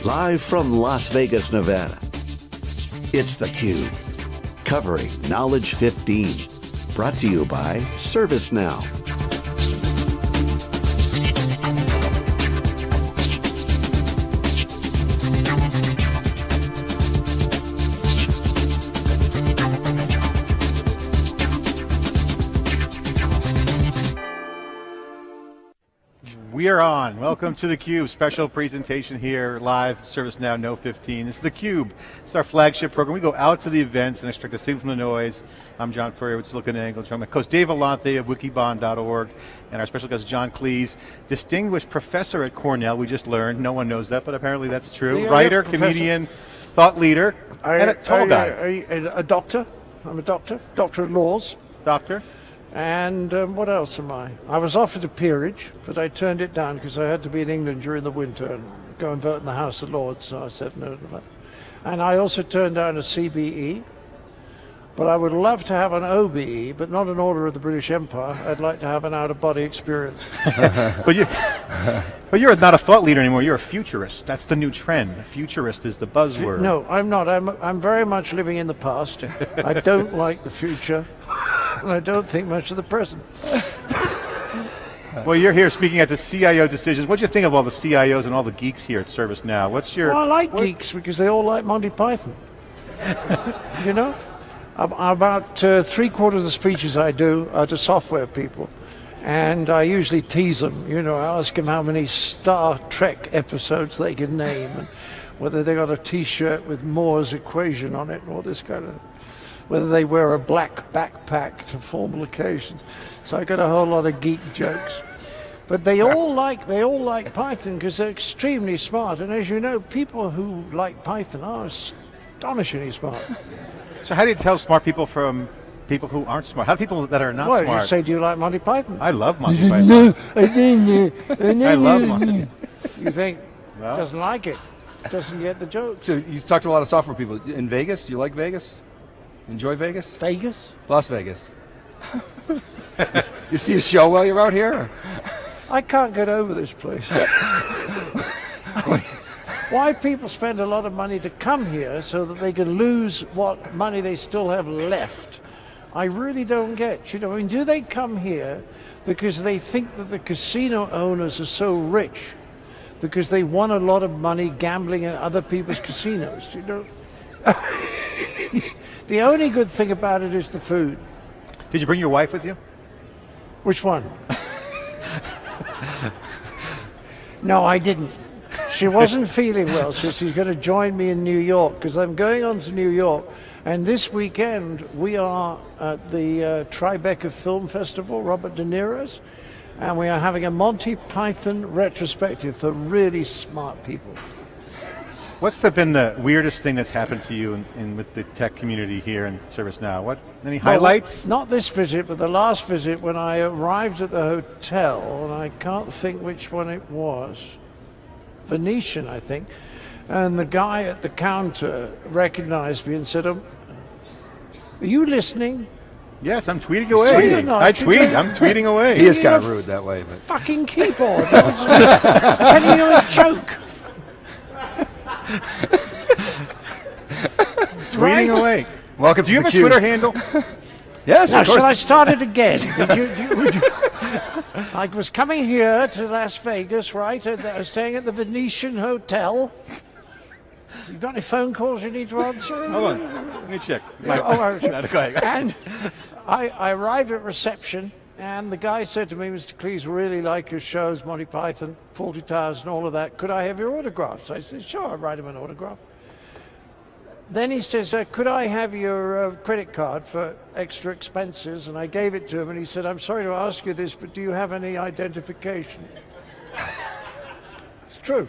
Live from Las Vegas, Nevada, it's theCUBE, covering Knowledge 15. Brought to you by ServiceNow. We are on. Welcome to theCUBE. Special presentation here, live, ServiceNow No 15. This is theCUBE. It's our flagship program. We go out to the events and extract the signal from the noise. I'm John Furrier with SiliconANGLE. Joined by coach Dave Vellante of wikibon.org and our special guest John Cleese, distinguished professor at Cornell, we just learned. No one knows that, but apparently that's true. Writer, comedian, thought leader, and a tall guy. A doctor. I'm a doctor. Doctor of laws. Doctor. And what else am I? I was offered a peerage, but I turned it down because I had to be in England during the winter and go and vote in the House of Lords, so I said no to that. And I also turned down a CBE, but I would love to have an OBE, but not an Order of the British Empire. I'd like to have an out-of-body experience. But you're not a thought leader anymore, you're a futurist. That's the new trend. Futurist is the buzzword. No, I'm not. I'm very much living in the past. I don't like the future. And I don't think much of the present. Well, you're here speaking at the CIO decisions. What do you think of all the CIOs and all the geeks here at ServiceNow? What's your... Well, I like geeks because they all like Monty Python. You know? About 3/4 of the speeches I do are to software people. And I usually tease them. You know, I ask them how many Star Trek episodes they can name and whether they got a T-shirt with Moore's equation on it and all this kind of... whether they wear a black backpack to formal occasions. So I got a whole lot of geek jokes. But they all like Python because they're extremely smart. And as you know, people who like Python are astonishingly smart. So how do you tell smart people from people who aren't smart? How do people that are not smart? Well, you say, do you like Monty Python? I love Monty Python. I love Monty. You think, doesn't like it, doesn't get the jokes. So you talked to a lot of software people. In Vegas, do you like Vegas? Enjoy Vegas? Vegas? Las Vegas. You see a show while you're out here? I can't get over this place. Why people spend a lot of money to come here so that they can lose what money they still have left, I really don't get. You know, I mean, do they come here because they think that the casino owners are so rich because they won a lot of money gambling at other people's casinos? You know. The only good thing about it is the food. Did you bring your wife with you? Which one? No, I didn't. She wasn't feeling well, so she's going to join me in New York because I'm going on to New York. And this weekend, we are at the Tribeca Film Festival, Robert De Niro's, and we are having a Monty Python retrospective for really smart people. What's been the weirdest thing that's happened to you with the tech community here in ServiceNow? Any highlights? Well, not this visit, but the last visit when I arrived at the hotel, and I can't think which one it was. Venetian, I think. And the guy at the counter recognized me and said, are you listening? Yes, I'm tweeting away. I tweet. I'm tweeting away. He is kind of rude that way. But. Fucking keyboard. I'm telling you a joke. Tweeting away. Welcome. Do you have a Twitter handle? Yes. Now, of course. shall I start it again? Would you? I was coming here to Las Vegas, right? I was staying at the Venetian Hotel. You got any phone calls you need to answer? Hold on. Let me check. And I arrived at reception, and the guy said to me, Mr. Cleese, really like your shows, Monty Python, Fawlty Towers, and all of that. Could I have your autographs? I said, sure, I'll write him an autograph. Then he says, could I have your credit card for extra expenses? And I gave it to him, and he said, I'm sorry to ask you this, but do you have any identification? It's true.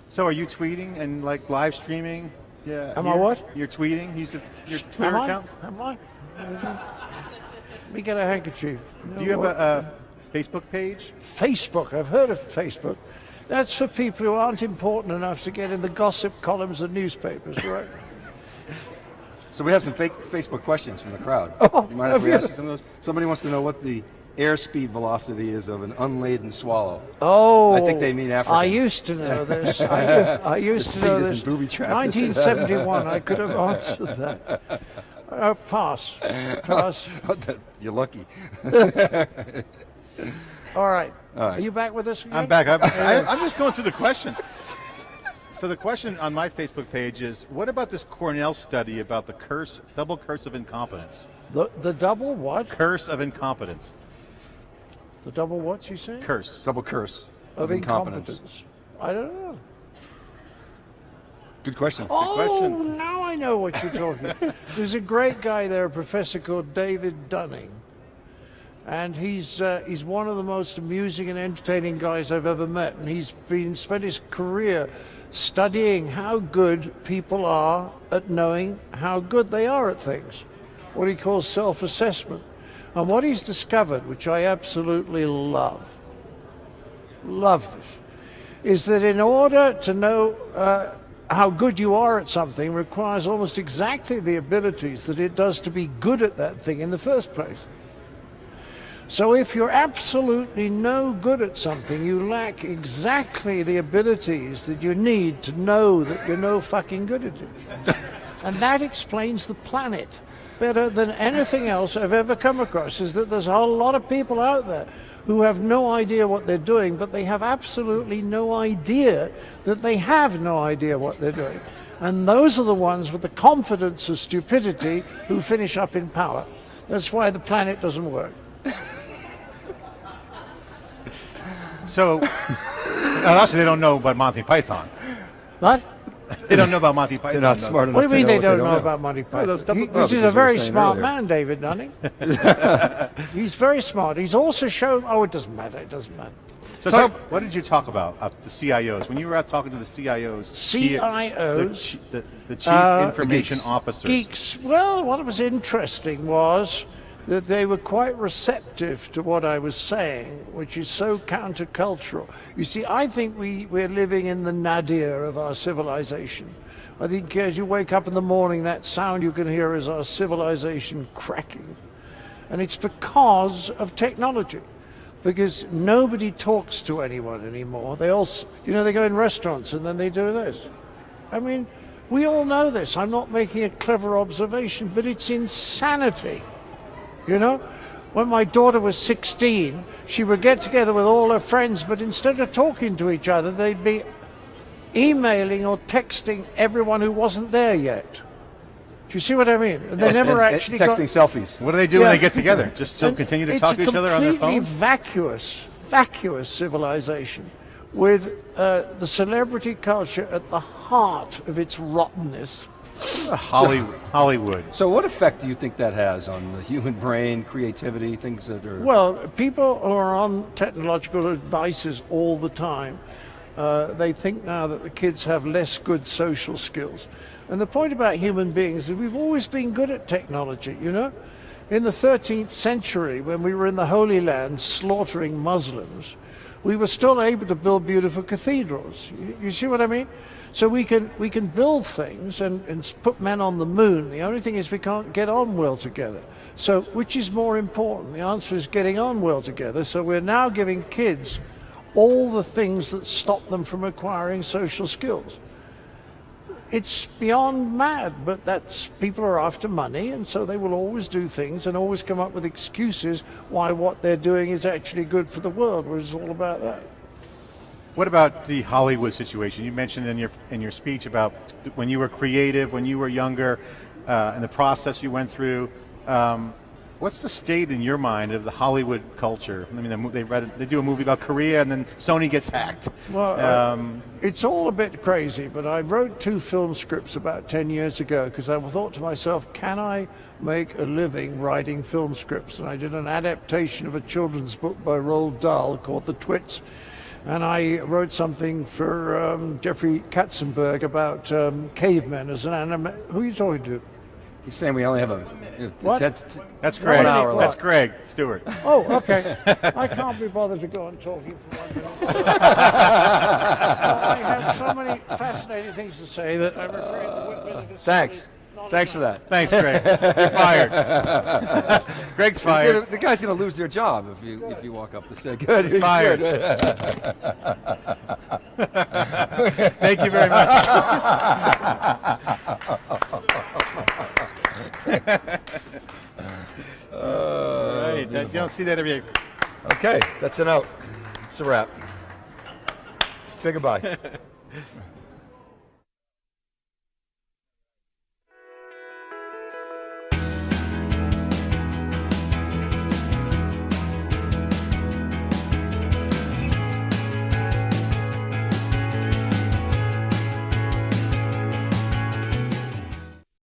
So are you tweeting and like live streaming? Yeah. Am I what? You're tweeting? Use your Twitter account? Am I? Let me get a handkerchief. Do you have a Facebook page? Facebook, I've heard of Facebook. That's for people who aren't important enough to get in the gossip columns of newspapers, right? So we have some fake Facebook questions from the crowd. Oh, you mind if we ask you some of those? Somebody wants to know what the airspeed velocity is of an unladen swallow. Oh, I think they mean African. I used to know this. I used to know The seed this. isn't booby-trapped. 1971, I could have answered that. Pass. Pass. You're lucky. All right. Are you back with us again? I'm back. I'm just going through the questions. So the question on my Facebook page is, what about this Cornell study about the double curse of incompetence? The double what? Curse of incompetence. The double what, you say? Curse. Double curse Of incompetence. I don't know. Good question. Oh, question. now I know what you're talking about. There's a great guy there, a professor called David Dunning. And he's one of the most amusing and entertaining guys I've ever met. And he's spent his career studying how good people are at knowing how good they are at things, what he calls self-assessment. And what he's discovered, which I absolutely love this, is that in order to know how good you are at something requires almost exactly the abilities that it does to be good at that thing in the first place. So if you're absolutely no good at something, you lack exactly the abilities that you need to know that you're no fucking good at it. And that explains the planet better than anything else I've ever come across, is that there's a whole lot of people out there who have no idea what they're doing, but they have absolutely no idea that they have no idea what they're doing. And those are the ones with the confidence of stupidity who finish up in power. That's why the planet doesn't work. So, also they don't know about Monty Python. What? They don't know about Monty Python. They're not smart enough What do you mean they what don't know about Monty Python? those double- This is because a you very were saying smart earlier. man, David Dunning. He's very smart. He's also shown, it doesn't matter, it doesn't matter. So what did you talk about, the CIOs? When you were out talking to the CIOs? CIOs? The Chief Information geeks. Officers. Geeks. Well, what was interesting was that they were quite receptive to what I was saying, which is so countercultural. You see, I think we're living in the nadir of our civilization. I think as you wake up in the morning, that sound you can hear is our civilization cracking. And it's because of technology. Because nobody talks to anyone anymore. They all, they go in restaurants and then they do this. I mean, we all know this. I'm not making a clever observation, but it's insanity. When my daughter was 16, she would get together with all her friends, but instead of talking to each other, they'd be emailing or texting everyone who wasn't there yet. Do you see what I mean? And they never actually texting selfies. What do they do when they get together? Just still And continue to talk to each other on their phones? It's a completely vacuous civilization with the celebrity culture at the heart of its rottenness. Hollywood. So what effect do you think that has on the human brain, creativity, things that are... Well, people who are on technological devices all the time, they think now that the kids have less good social skills. And the point about human beings is we've always been good at technology, In the 13th century, when we were in the Holy Land slaughtering Muslims, we were still able to build beautiful cathedrals. You see what I mean? So we can build things and put men on the moon. The only thing is we can't get on well together. So which is more important? The answer is getting on well together. So we're now giving kids all the things that stop them from acquiring social skills. It's beyond mad, but people are after money, and so they will always do things and always come up with excuses why what they're doing is actually good for the world, which is all about that. What about the Hollywood situation? You mentioned in your speech about when you were creative, when you were younger, and the process you went through. What's the state in your mind of the Hollywood culture? I mean, they do a movie about Korea, and then Sony gets hacked. Well, it's all a bit crazy, but I wrote 2 film scripts about 10 years ago because I thought to myself, can I make a living writing film scripts? And I did an adaptation of a children's book by Roald Dahl called The Twits. And I wrote something for Jeffrey Katzenberg about cavemen as an anime. Who are you talking to? He's saying we only have What? That's Greg. 1 hour That's left. Greg Stewart. Oh, okay. I can't be bothered to go on talking for 1 minute. I have so many fascinating things to say that I'm afraid the women are Thanks. not Thanks for that. Thanks, Greg. You're fired. Greg's fired. The guy's going to lose their job if you walk up to say good. You're fired. Good. Thank you very much. Right, you don't see that every day. Okay, that's an out. It's a wrap. Say goodbye.